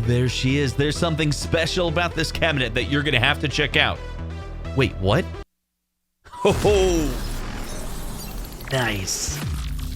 Oh, there she is. There's something special about this cabinet that you're going to have to check out. Wait, what? Oh, nice.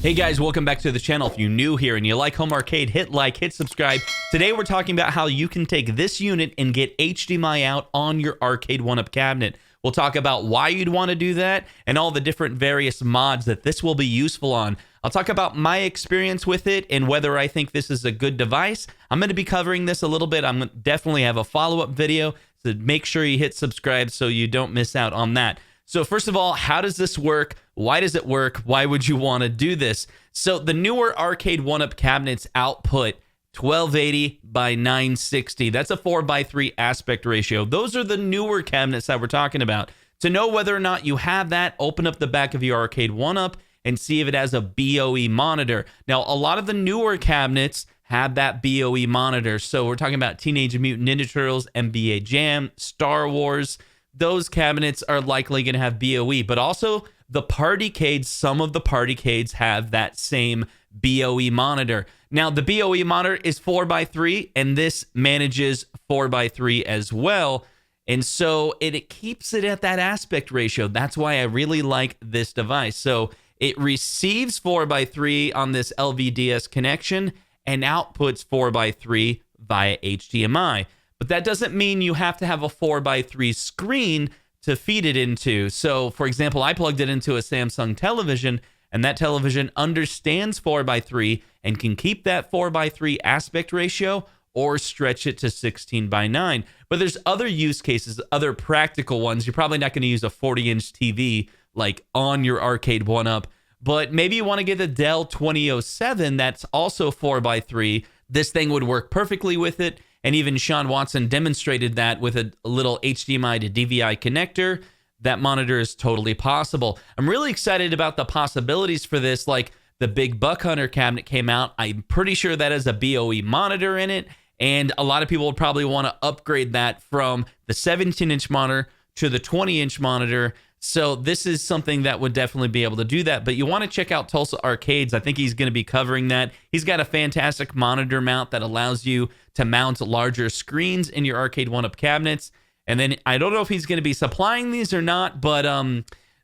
Hey guys, welcome back to the channel. If you're new here and you like home arcade, hit like, hit subscribe. Today we're talking about how you can take this unit and get HDMI out on your Arcade1up cabinet. We'll talk about why you'd want to do that and all the different various mods that this will be useful on. I'll talk about my experience with it and whether I think this is a good device. I'm going to be covering this a little bit. I'm going to definitely have a follow-up video, so make sure you hit subscribe so you don't miss out on that. So first of all, how does this work? Why does it work? Why would you want to do this? So the newer Arcade1up cabinets output 1280 by 960. That's a 4:3 aspect ratio. Those are the newer cabinets that we're talking about. To know whether or not you have that, open up the back of your Arcade1up and see if it has a BOE monitor. Now, a lot of the newer cabinets have that BOE monitor. So we're talking about Teenage Mutant Ninja Turtles, NBA Jam, Star Wars. Those cabinets are likely going to have BOE, but also the Partycades, some of the Partycades have that same BOE monitor. Now, the BOE monitor is 4:3, and this manages 4:3 as well. And so it keeps it at that aspect ratio. That's why I really like this device. So it receives 4:3 on this LVDS connection and outputs 4:3 via HDMI. But that doesn't mean you have to have a 4:3 screen to feed it into. So, for example, I plugged it into a Samsung television, and that television understands 4:3 and can keep that 4:3 aspect ratio or stretch it to 16:9. But there's other use cases, other practical ones. You're probably not going to use a 40-inch TV like on your Arcade1up, but maybe you want to get a Dell 2007 that's also 4:3. This thing would work perfectly with it. And even Sean Watson demonstrated that with a little HDMI to DVI connector. That monitor is totally possible. I'm really excited about the possibilities for this. Like the Big Buck Hunter cabinet came out. I'm pretty sure that has a BOE monitor in it. And a lot of people would probably want to upgrade that from the 17-inch monitor to the 20-inch monitor. So this is something that would definitely be able to do that. But you want to check out Tulsa Arcades. I think he's going to be covering that. He's got a fantastic monitor mount that allows you to mount larger screens in your Arcade1up cabinets. And then I don't know if he's going to be supplying these or not, but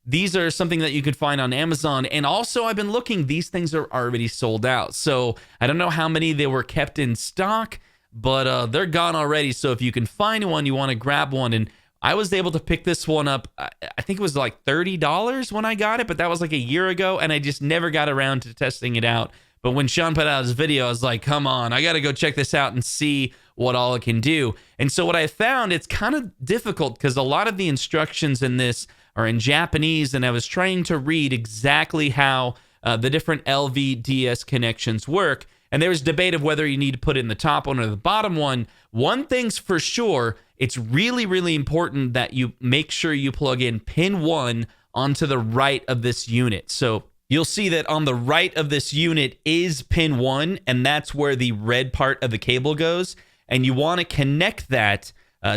these are something that you could find on Amazon. And also, I've been looking, these things are already sold out. So I don't know how many they were kept in stock, but they're gone already. So if you can find one, you want to grab one. And I was able to pick this one up. I think it was like $30 when I got it, but that was like a year ago, and I just never got around to testing it out. But when Sean put out his video, I was like, come on, I got to go check this out and see what all it can do. And so what I found, it's kind of difficult because a lot of the instructions in this are in Japanese, and I was trying to read exactly how the different LVDS connections work. And there was debate of whether you need to put it in the top one or the bottom one. One thing's for sure, it's really, really important that you make sure you plug in pin 1 onto the right of this unit. So you'll see that on the right of this unit is pin 1, and that's where the red part of the cable goes. And you want to connect that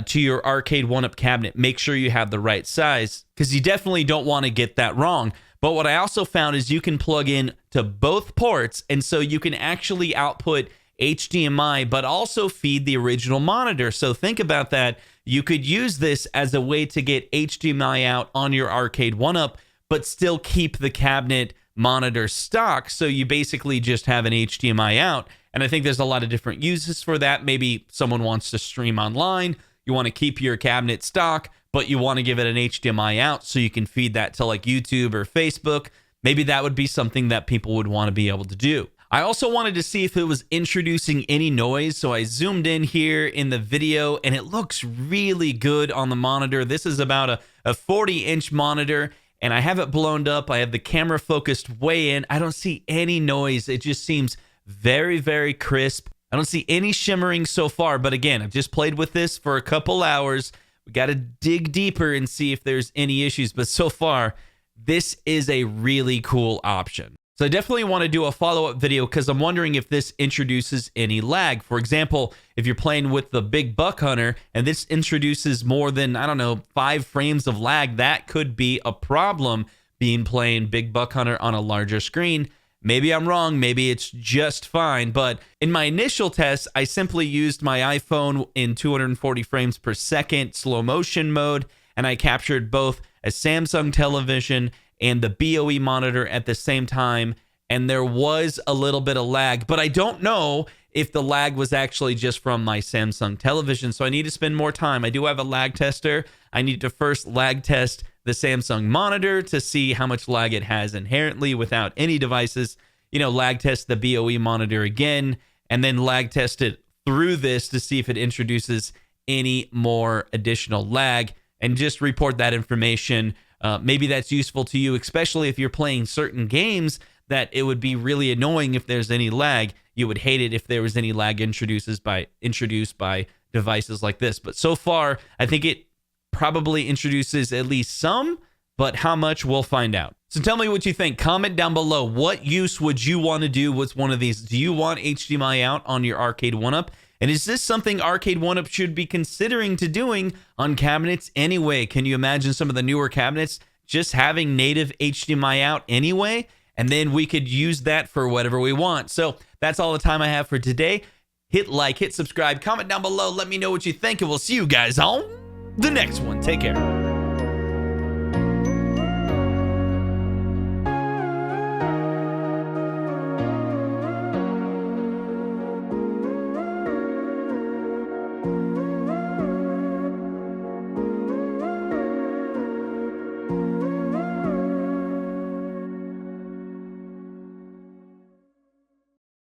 to your Arcade1up cabinet. Make sure you have the right size, because you definitely don't want to get that wrong. But what I also found is you can plug in to both ports, and so you can actually output HDMI, but also feed the original monitor. So think about that. You could use this as a way to get HDMI out on your Arcade1up, but still keep the cabinet monitor stock. So you basically just have an HDMI out. And I think there's a lot of different uses for that. Maybe someone wants to stream online. You want to keep your cabinet stock, but you want to give it an HDMI out so you can feed that to like YouTube or Facebook. Maybe that would be something that people would want to be able to do. I also wanted to see if it was introducing any noise, so I zoomed in here in the video, and it looks really good on the monitor. This is about a 40-inch monitor, and I have it blown up. I have the camera focused way in. I don't see any noise. It just seems very, very crisp. I don't see any shimmering so far, but again, I've just played with this for a couple hours. We got to dig deeper and see if there's any issues, but so far, this is a really cool option. So I definitely want to do a follow-up video because I'm wondering if this introduces any lag. For example, if you're playing with the Big Buck Hunter and this introduces more than, 5 frames of lag, that could be a problem being playing Big Buck Hunter on a larger screen. Maybe I'm wrong. Maybe it's just fine. But in my initial test, I simply used my iPhone in 240 frames per second slow motion mode, and I captured both a Samsung television and the BOE monitor at the same time. And there was a little bit of lag, but I don't know if the lag was actually just from my Samsung television. So I need to spend more time. I do have a lag tester. I need to first lag test the Samsung monitor to see how much lag it has inherently without any devices. Lag test the BOE monitor again, and then lag test it through this to see if it introduces any more additional lag, and just report that information. Maybe that's useful to you, especially if you're playing certain games that it would be really annoying if there's any lag. You would hate it if there was any lag introduced by devices like this. But so far, I think it probably introduces at least some, but how much, we'll find out. So tell me what you think. Comment down below. What use would you want to do with one of these? Do you want HDMI out on your Arcade1up? And is this something Arcade1up should be considering to doing on cabinets anyway? Can you imagine some of the newer cabinets just having native HDMI out anyway? And then we could use that for whatever we want. So that's all the time I have for today. Hit like, hit subscribe, comment down below. Let me know what you think, and we'll see you guys on the next one. Take care.